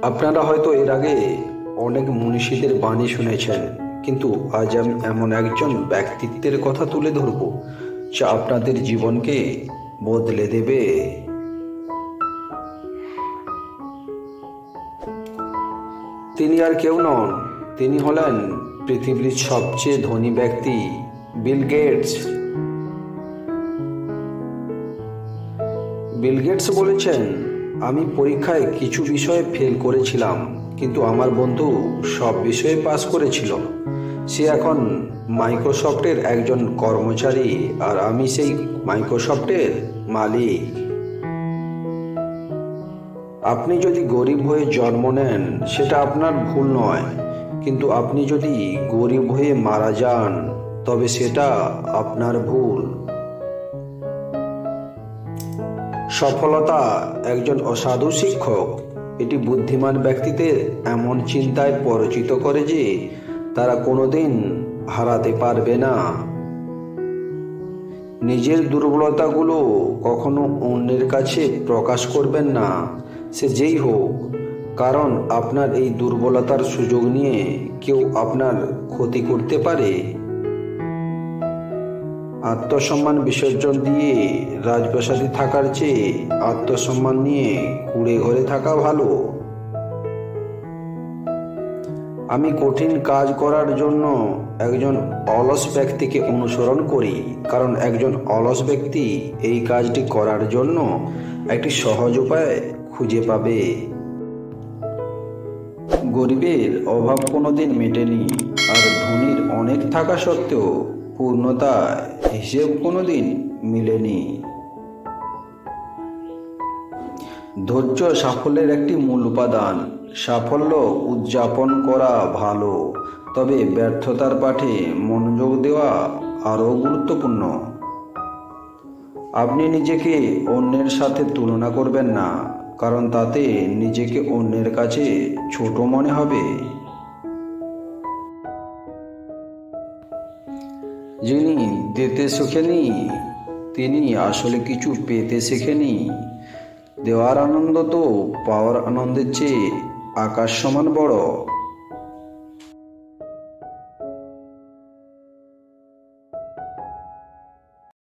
আপনারা হয়তো এর আগে অনেক মনীষীদের বাণী শুনেছেন, কিন্তু আজ আমি এমন একজন ব্যক্তিত্বের কথা তুলে ধরব যা আপনাদের জীবনকে বদলে দেবে। তিনি আর কেউ নন, তিনি হলেন পৃথিবীর সবচেয়ে ধনী ব্যক্তি বিল গেটস। বিল গেটস বলেছেন, আমি পরীক্ষায় কিছু বিষয়ে ফেল করেছিলাম, কিন্তু আমার বন্ধু সব বিষয়ে পাস করেছিল। সে এখন মাইক্রোসফটের একজন কর্মচারী আর আমি সেই মাইক্রোসফটের মালিক। আপনি যদি গরিব হয়ে জন্ম নেন সেটা আপনার ভুল নয়, কিন্তু আপনি যদি গরিব হয়ে মারা যান তবে সেটা আপনার ভুল। সফলতা একজন অসাধু শিক্ষক। এটি বুদ্ধিমান ব্যক্তিদের এমন চিন্তায় পরিচিত করে যে তারা কোনোদিন হারাতে পারবে না। নিজের দুর্বলতাগুলো কখনো অন্যের কাছে প্রকাশ করবেন না, সে যেই হোক, কারণ আপনার এই দুর্বলতার সুযোগ নিয়ে কেউ আপনার ক্ষতি করতে পারে। আত্মসম্মান বিসর্জন দিয়ে রাজপ্রাসাদে থাকার চেয়ে আত্মসম্মান নিয়ে কুঁড়ে ঘরে থাকা ভালো। আমি কঠিন কাজ করার জন্য একজন অলস ব্যক্তিকে অনুসরণ করি, কারণ একজন অলস ব্যক্তি এই কাজটি করার জন্য একটি সহজ উপায় খুঁজে পাবে। গরিবের অভাব কোনোদিন মেটেনি, আর ধনীর অনেক থাকা সত্ত্বেও পূর্ণতা হিসেব কোনোদিন মিলেনি। ধৈর্য সাফল্যের একটি মূল উপাদান। সাফল্য উদযাপন করা ভালো, তবে ব্যর্থতার পাঠে মনোযোগ দেওয়া আরও গুরুত্বপূর্ণ। আপনি নিজেকে অন্যের সাথে তুলনা করবেন না, কারণ তাতে নিজেকে অন্যের কাছে ছোট মনে হবে। যিনি দিতে শেখেনি তিনি আসলে কিছু পেতে শেখেনি। দেওয়ার আনন্দ তো পাওয়ার আনন্দের চেয়ে আকাশ সমান বড়।